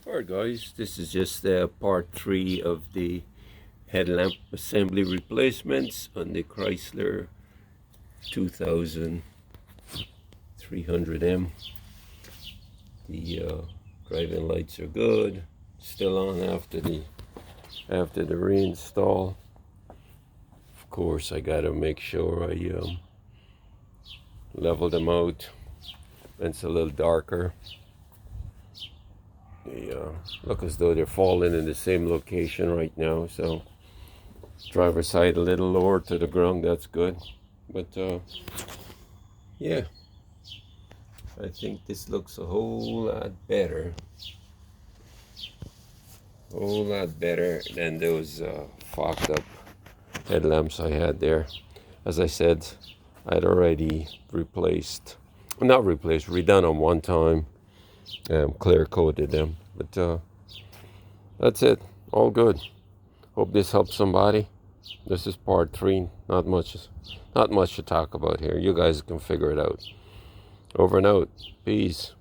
Alright guys, this is just part 3 of the headlamp assembly replacements on the Chrysler 2300M. The driving lights are good, still on after the reinstall. Of course, I gotta make sure I level them out. It's a little darker. They look as though they're falling in the same location right now, so driver's side a little lower to the ground, that's good. But yeah, I think this looks a whole lot better than those fogged up headlamps I had there. As I said, I'd already redone them one time, clear coated them, but that's it, all good. Hope this helps somebody. This is part 3. Not much to talk about here. You guys can figure it out. Over and out. Peace.